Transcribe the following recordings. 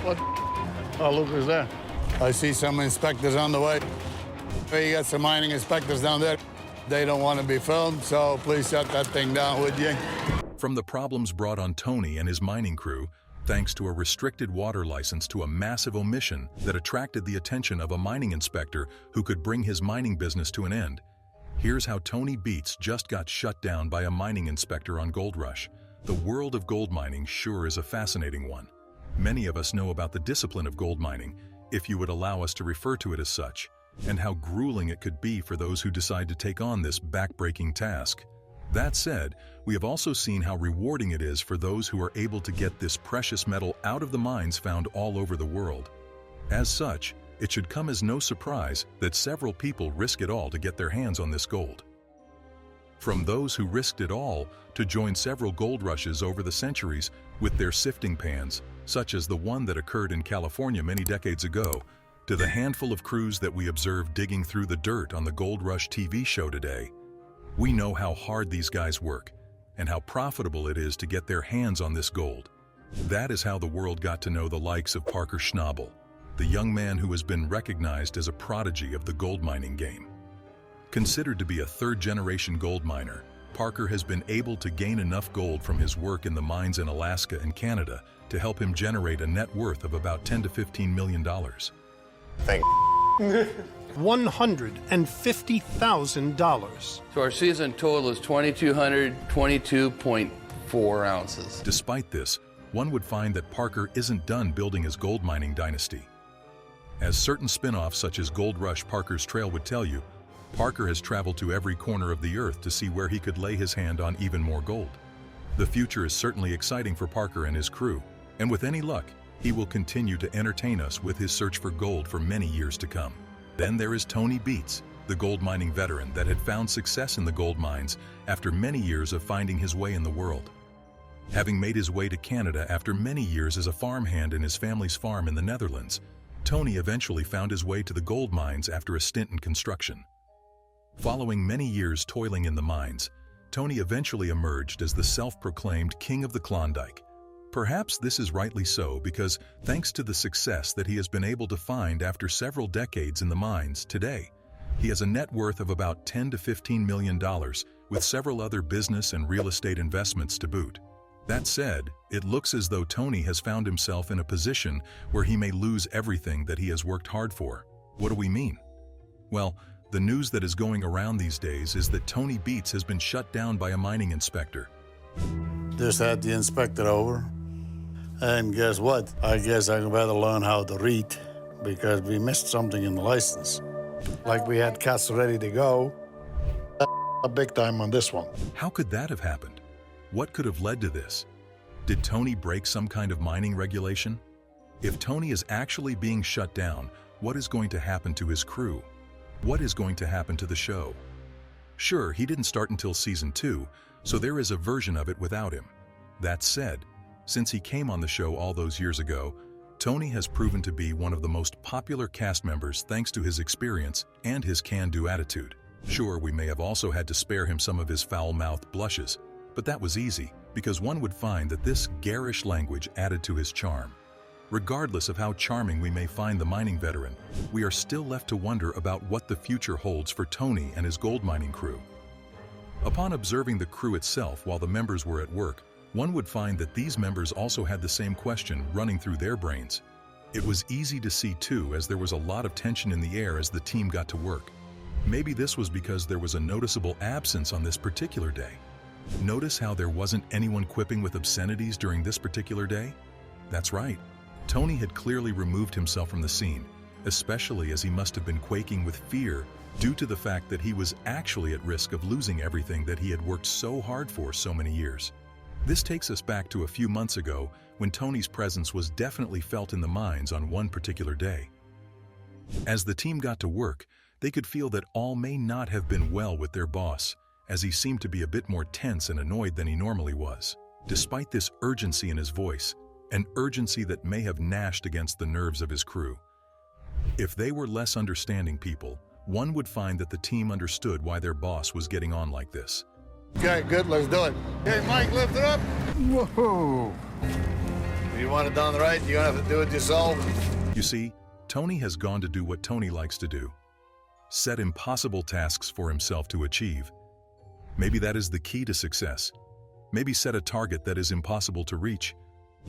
What? Oh, look who's there. I see some inspectors on the way. Hey, you got some mining inspectors down there. They don't want to be filmed, so please shut that thing down, would you? From the problems brought on Tony and his mining crew, thanks to a restricted water license to a massive omission that attracted the attention of a mining inspector who could bring his mining business to an end. Here's how Tony Beets just got shut down by a mining inspector on Gold Rush. The world of gold mining sure is a fascinating one. Many of us know about the discipline of gold mining, if you would allow us to refer to it as such, and how grueling it could be for those who decide to take on this back-breaking task. That said, we have also seen how rewarding it is for those who are able to get this precious metal out of the mines found all over the world. As such, it should come as no surprise that several people risk it all to get their hands on this gold. From those who risked it all to join several gold rushes over the centuries with their sifting pans, such as the one that occurred in California many decades ago, to the handful of crews that we observed digging through the dirt on the Gold Rush TV show today. We know how hard these guys work and how profitable it is to get their hands on this gold. That is how the world got to know the likes of Parker Schnabel, the young man who has been recognized as a prodigy of the gold mining game. Considered to be a third-generation gold miner, Parker has been able to gain enough gold from his work in the mines in Alaska and Canada to help him generate a net worth of about $10 to $15 million. Thank $150,000. So our season total is 2,222.4 ounces. Despite this, one would find that Parker isn't done building his gold mining dynasty. As certain spin-offs such as Gold Rush Parker's Trail would tell you, Parker has traveled to every corner of the earth to see where he could lay his hand on even more gold. The future is certainly exciting for Parker and his crew, and with any luck, he will continue to entertain us with his search for gold for many years to come. Then there is Tony Beets, the gold mining veteran that had found success in the gold mines after many years of finding his way in the world. Having made his way to Canada after many years as a farmhand in his family's farm in the Netherlands, Tony eventually found his way to the gold mines after a stint in construction. Following many years toiling in the mines, Tony eventually emerged as the self-proclaimed King of the Klondike. Perhaps this is rightly so because, thanks to the success that he has been able to find after several decades in the mines, today, he has a net worth of about $10 to $15 million, with several other business and real estate investments to boot. That said, it looks as though Tony has found himself in a position where he may lose everything that he has worked hard for. What do we mean? Well, the news that is going around these days is that Tony Beets has been shut down by a mining inspector. Just had the inspector over. And guess what? I guess I better learn how to read because we missed something in the license. Like we had cats ready to go. A big time on this one. How could that have happened? What could have led to this? Did Tony break some kind of mining regulation? If Tony is actually being shut down, what is going to happen to his crew? What is going to happen to the show? Sure, he didn't start until season 2, so there is a version of it without him. That said, since he came on the show all those years ago, Tony has proven to be one of the most popular cast members thanks to his experience and his can-do attitude. Sure, we may have also had to spare him some of his foul-mouthed blushes, but that was easy because one would find that this garish language added to his charm. Regardless of how charming we may find the mining veteran, we are still left to wonder about what the future holds for Tony and his gold mining crew. Upon observing the crew itself while the members were at work, one would find that these members also had the same question running through their brains. It was easy to see too, as there was a lot of tension in the air as the team got to work. Maybe this was because there was a noticeable absence on this particular day. Notice how there wasn't anyone quipping with obscenities during this particular day? That's right. Tony had clearly removed himself from the scene, especially as he must have been quaking with fear due to the fact that he was actually at risk of losing everything that he had worked so hard for so many years. This takes us back to a few months ago when Tony's presence was definitely felt in the mines on one particular day. As the team got to work, they could feel that all may not have been well with their boss, as he seemed to be a bit more tense and annoyed than he normally was. Despite this urgency in his voice, an urgency that may have gnashed against the nerves of his crew. If they were less understanding people, one would find that the team understood why their boss was getting on like this. Okay, good, let's do it. Hey, Mike, lift it up. Whoa! you want it done right, you're gonna have to do it yourself. You see, Tony has gone to do what Tony likes to do. Set impossible tasks for himself to achieve. Maybe that is the key to success. Maybe set a target that is impossible to reach.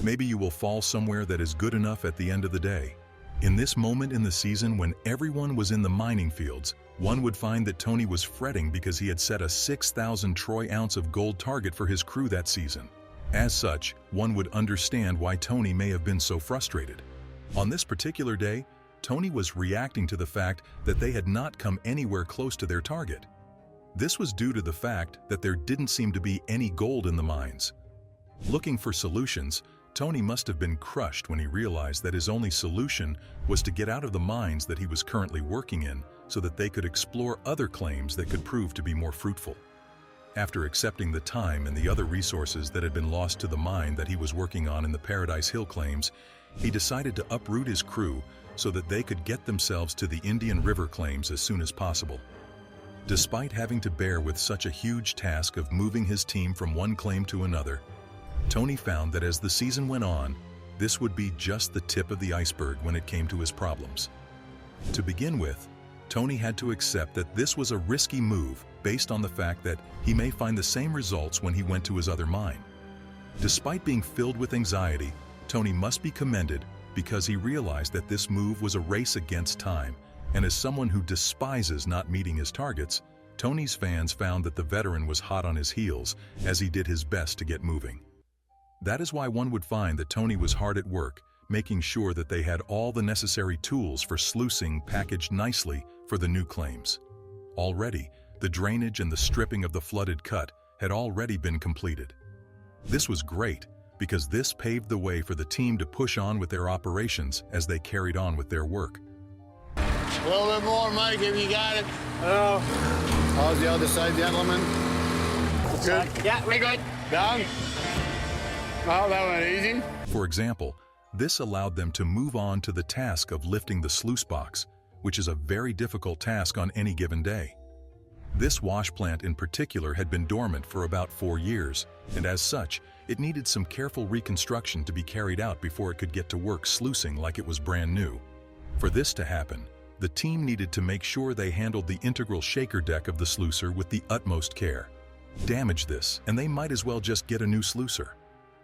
Maybe you will fall somewhere that is good enough at the end of the day. In this moment in the season when everyone was in the mining fields, one would find that Tony was fretting because he had set a 6,000 troy ounce of gold target for his crew that season. As such, one would understand why Tony may have been so frustrated. On this particular day, Tony was reacting to the fact that they had not come anywhere close to their target. This was due to the fact that there didn't seem to be any gold in the mines. Looking for solutions, Tony must have been crushed when he realized that his only solution was to get out of the mines that he was currently working in so that they could explore other claims that could prove to be more fruitful. After accepting the time and the other resources that had been lost to the mine that he was working on in the Paradise Hill claims, he decided to uproot his crew so that they could get themselves to the Indian River claims as soon as possible. Despite having to bear with such a huge task of moving his team from one claim to another, Tony found that as the season went on, this would be just the tip of the iceberg when it came to his problems. To begin with, Tony had to accept that this was a risky move based on the fact that he may find the same results when he went to his other mine. Despite being filled with anxiety, Tony must be commended because he realized that this move was a race against time, and as someone who despises not meeting his targets, Tony's fans found that the veteran was hot on his heels as he did his best to get moving. That is why one would find that Tony was hard at work, making sure that they had all the necessary tools for sluicing packaged nicely for the new claims. Already, the drainage and the stripping of the flooded cut had already been completed. This was great because this paved the way for the team to push on with their operations as they carried on with their work. A little bit more, Mike, if you got it. Oh. How's the other side, gentlemen? Good? Yeah, we're good. Down? Oh, that went easy. For example, this allowed them to move on to the task of lifting the sluice box, which is a very difficult task on any given day. This wash plant in particular had been dormant for about 4 years, and as such, it needed some careful reconstruction to be carried out before it could get to work sluicing like it was brand new. For this to happen, the team needed to make sure they handled the integral shaker deck of the sluicer with the utmost care. Damage this, and they might as well just get a new sluicer.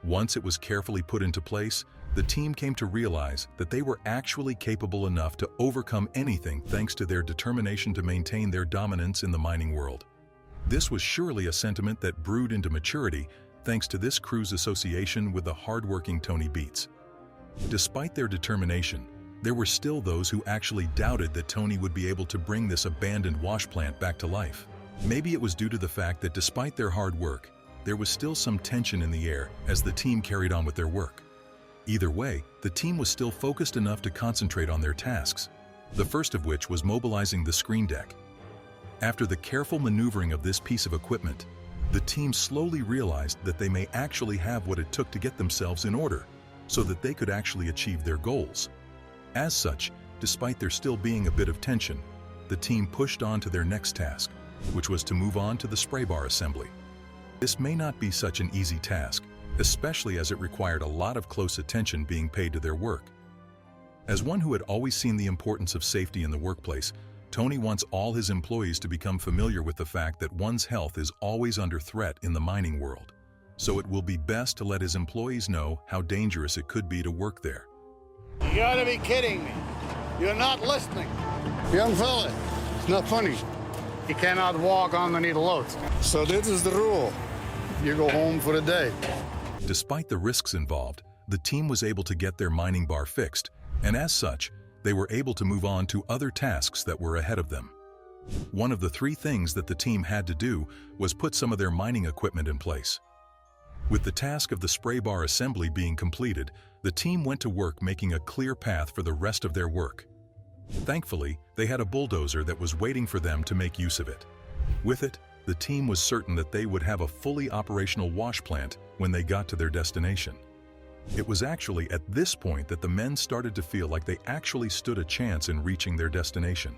Once it was carefully put into place, the team came to realize that they were actually capable enough to overcome anything thanks to their determination to maintain their dominance in the mining world. This was surely a sentiment that brewed into maturity thanks to this crew's association with the hardworking Tony Beets. Despite their determination, there were still those who actually doubted that Tony would be able to bring this abandoned wash plant back to life. Maybe it was due to the fact that despite their hard work, there was still some tension in the air as the team carried on with their work. Either way, the team was still focused enough to concentrate on their tasks, the first of which was mobilizing the screen deck. After the careful maneuvering of this piece of equipment, the team slowly realized that they may actually have what it took to get themselves in order, so that they could actually achieve their goals. As such, despite there still being a bit of tension, the team pushed on to their next task, which was to move on to the spray bar assembly. This may not be such an easy task, especially as it required a lot of close attention being paid to their work. As one who had always seen the importance of safety in the workplace, Tony wants all his employees to become familiar with the fact that one's health is always under threat in the mining world. So it will be best to let his employees know how dangerous it could be to work there. You gotta be kidding me. You're not listening. Young fella, it's not funny. You cannot walk underneath loads. So this is the rule. You go home for the day. Despite the risks involved, the team was able to get their mining bar fixed, and as such, they were able to move on to other tasks that were ahead of them. One of the 3 things that the team had to do was put some of their mining equipment in place. With the task of the spray bar assembly being completed, the team went to work making a clear path for the rest of their work. Thankfully, they had a bulldozer that was waiting for them to make use of it. With it, the team was certain that they would have a fully operational wash plant when they got to their destination. It was actually at this point that the men started to feel like they actually stood a chance in reaching their destination.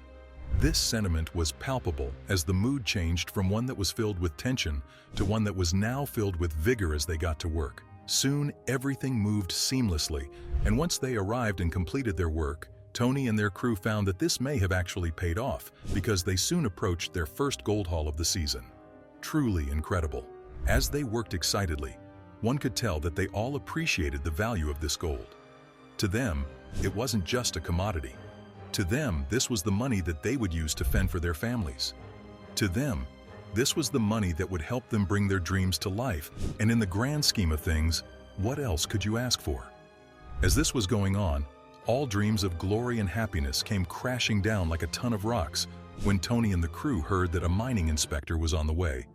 This sentiment was palpable as the mood changed from one that was filled with tension to one that was now filled with vigor as they got to work. Soon, everything moved seamlessly, and once they arrived and completed their work, Tony and their crew found that this may have actually paid off because they soon approached their first gold haul of the season. Truly incredible. As they worked excitedly, one could tell that they all appreciated the value of this gold. To them, it wasn't just a commodity. To them, this was the money that they would use to fend for their families. To them, this was the money that would help them bring their dreams to life, and in the grand scheme of things, what else could you ask for? As this was going on, all dreams of glory and happiness came crashing down like a ton of rocks when Tony and the crew heard that a mining inspector was on the way.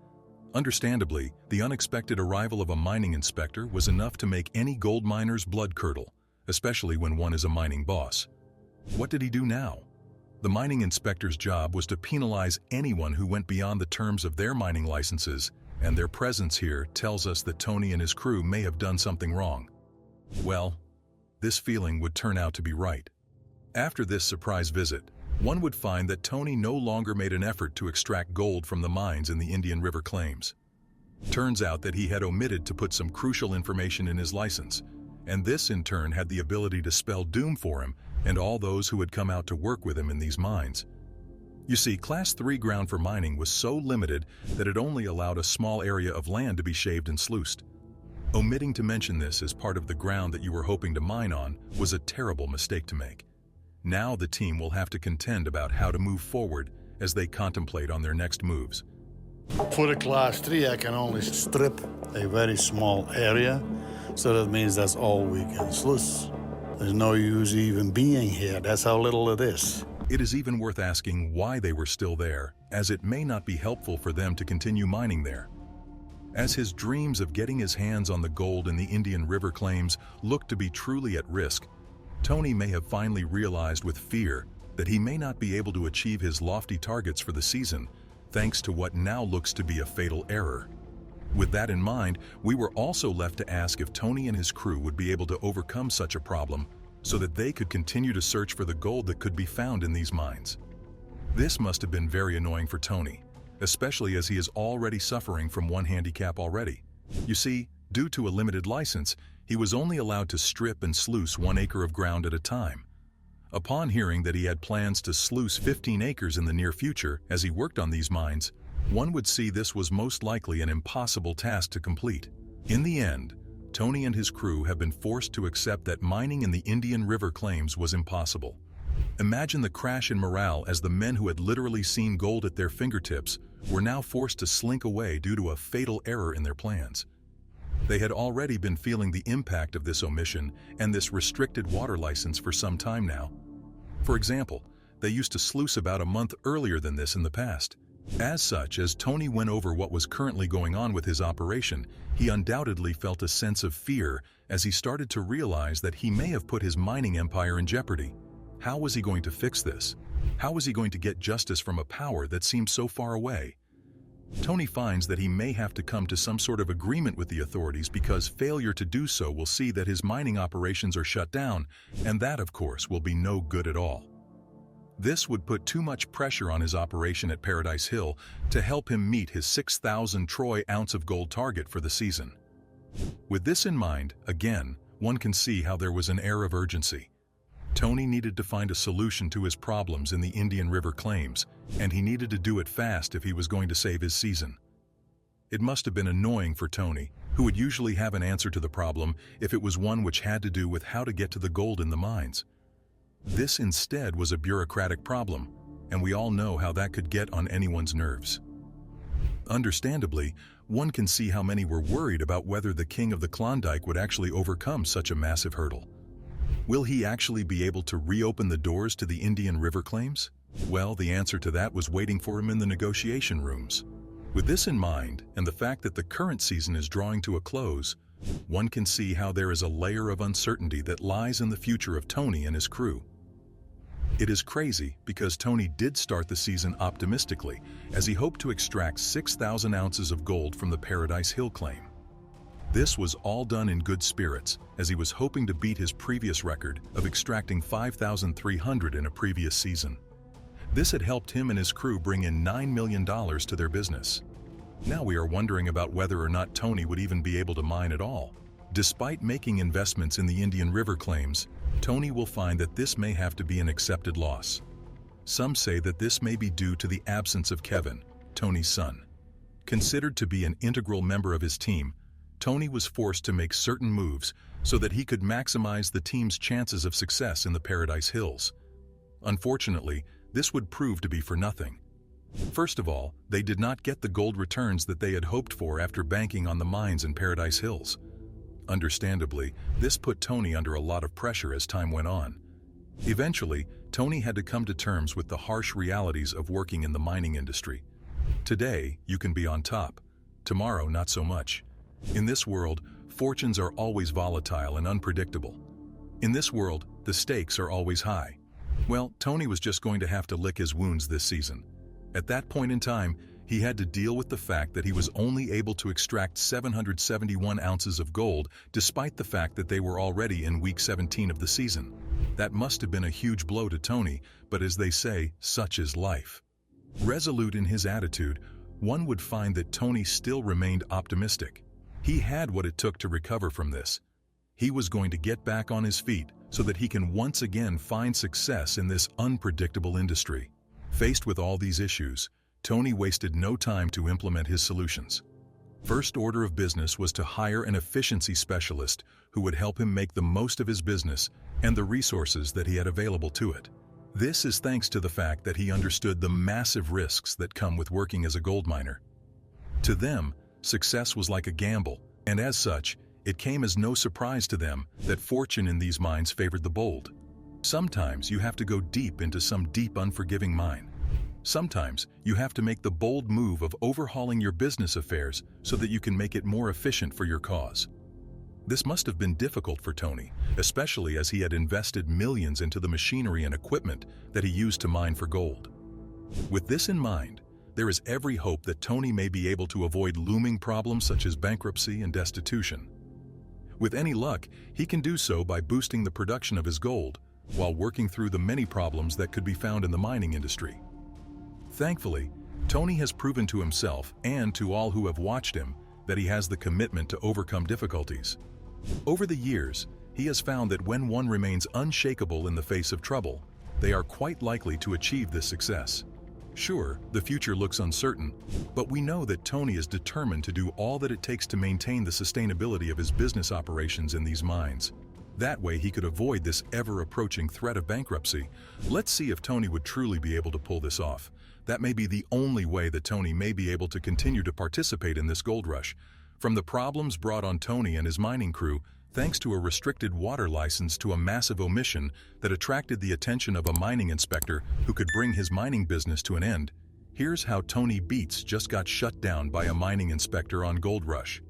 Understandably, the unexpected arrival of a mining inspector was enough to make any gold miner's blood curdle, especially when one is a mining boss. What did he do now? The mining inspector's job was to penalize anyone who went beyond the terms of their mining licenses, and their presence here tells us that Tony and his crew may have done something wrong. Well, this feeling would turn out to be right. After this surprise visit, one would find that Tony no longer made an effort to extract gold from the mines in the Indian River claims. Turns out that he had omitted to put some crucial information in his license, and this in turn had the ability to spell doom for him and all those who had come out to work with him in these mines. You see, Class 3 ground for mining was so limited that it only allowed a small area of land to be shaved and sluiced. Omitting to mention this as part of the ground that you were hoping to mine on was a terrible mistake to make. Now the team will have to contend about how to move forward as they contemplate on their next moves. For the Class 3, I can only strip a very small area, so that means that's all we can sluice. There's no use even being here. That's how little it is. It is even worth asking why they were still there, as it may not be helpful for them to continue mining there. As his dreams of getting his hands on the gold in the Indian River claims looked to be truly at risk, Tony may have finally realized with fear that he may not be able to achieve his lofty targets for the season, thanks to what now looks to be a fatal error. With that in mind, we were also left to ask if Tony and his crew would be able to overcome such a problem so that they could continue to search for the gold that could be found in these mines. This must have been very annoying for Tony, especially as he is already suffering from one handicap already. You see, due to a limited license, he was only allowed to strip and sluice 1 acre of ground at a time. Upon hearing that he had plans to sluice 15 acres in the near future as he worked on these mines, one would see this was most likely an impossible task to complete. In the end, Tony and his crew have been forced to accept that mining in the Indian River claims was impossible. Imagine the crash in morale as the men who had literally seen gold at their fingertips were now forced to slink away due to a fatal error in their plans. They had already been feeling the impact of this omission and this restricted water license for some time now. For example, they used to sluice about a month earlier than this in the past. As such, as Tony went over what was currently going on with his operation, he undoubtedly felt a sense of fear as he started to realize that he may have put his mining empire in jeopardy. How was he going to fix this? How was he going to get justice from a power that seemed so far away? Tony finds that he may have to come to some sort of agreement with the authorities because failure to do so will see that his mining operations are shut down, and that, of course, will be no good at all. This would put too much pressure on his operation at Paradise Hill to help him meet his 6,000 troy ounce of gold target for the season. With this in mind, again, one can see how there was an air of urgency. Tony needed to find a solution to his problems in the Indian River claims, and he needed to do it fast if he was going to save his season. It must have been annoying for Tony, who would usually have an answer to the problem if it was one which had to do with how to get to the gold in the mines. This instead was a bureaucratic problem, and we all know how that could get on anyone's nerves. Understandably, one can see how many were worried about whether the King of the Klondike would actually overcome such a massive hurdle. Will he actually be able to reopen the doors to the Indian River claims? Well, the answer to that was waiting for him in the negotiation rooms. With this in mind, and the fact that the current season is drawing to a close, one can see how there is a layer of uncertainty that lies in the future of Tony and his crew. It is crazy because Tony did start the season optimistically, as he hoped to extract 6,000 ounces of gold from the Paradise Hill claim. This was all done in good spirits, as he was hoping to beat his previous record of extracting 5,300 in a previous season. This had helped him and his crew bring in $9 million to their business. Now we are wondering about whether or not Tony would even be able to mine at all, Despite making investments in the Indian River claims, Tony will find that this may have to be an accepted loss. Some say that this may be due to the absence of Kevin, Tony's son. Considered to be an integral member of his team, Tony was forced to make certain moves so that he could maximize the team's chances of success in the Paradise Hills. Unfortunately, this would prove to be for nothing. First of all, they did not get the gold returns that they had hoped for after banking on the mines in Paradise Hills. Understandably, this put Tony under a lot of pressure as time went on. Eventually, Tony had to come to terms with the harsh realities of working in the mining industry. Today, you can be on top. Tomorrow, not so much. In this world, fortunes are always volatile and unpredictable. In this world, the stakes are always high. Well, Tony was just going to have to lick his wounds this season. At that point in time, he had to deal with the fact that he was only able to extract 771 ounces of gold despite the fact that they were already in week 17 of the season. That must have been a huge blow to Tony, but as they say, such is life. Resolute in his attitude, one would find that Tony still remained optimistic. He had what it took to recover from this. He was going to get back on his feet so that he can once again find success in this unpredictable industry. Faced with all these issues, Tony wasted no time to implement his solutions. First order of business was to hire an efficiency specialist who would help him make the most of his business and the resources that he had available to it. This is thanks to the fact that he understood the massive risks that come with working as a gold miner. To them, success was like a gamble, and as such, it came as no surprise to them that fortune in these mines favored the bold. Sometimes you have to go deep into some deep, unforgiving mine. Sometimes you have to make the bold move of overhauling your business affairs so that you can make it more efficient for your cause. This must have been difficult for Tony, especially as he had invested millions into the machinery and equipment that he used to mine for gold. With this in mind, there is every hope that Tony may be able to avoid looming problems such as bankruptcy and destitution. With any luck, he can do so by boosting the production of his gold while working through the many problems that could be found in the mining industry. Thankfully, Tony has proven to himself and to all who have watched him that he has the commitment to overcome difficulties. Over the years, he has found that when one remains unshakable in the face of trouble, they are quite likely to achieve this success. Sure, the future looks uncertain, but we know that Tony is determined to do all that it takes to maintain the sustainability of his business operations in these mines. That way he could avoid this ever-approaching threat of bankruptcy. Let's see if Tony would truly be able to pull this off. That may be the only way that Tony may be able to continue to participate in this gold rush. From the problems brought on Tony and his mining crew, thanks to a restricted water license to a massive omission that attracted the attention of a mining inspector who could bring his mining business to an end, here's how Tony Beets just got shut down by a mining inspector on Gold Rush.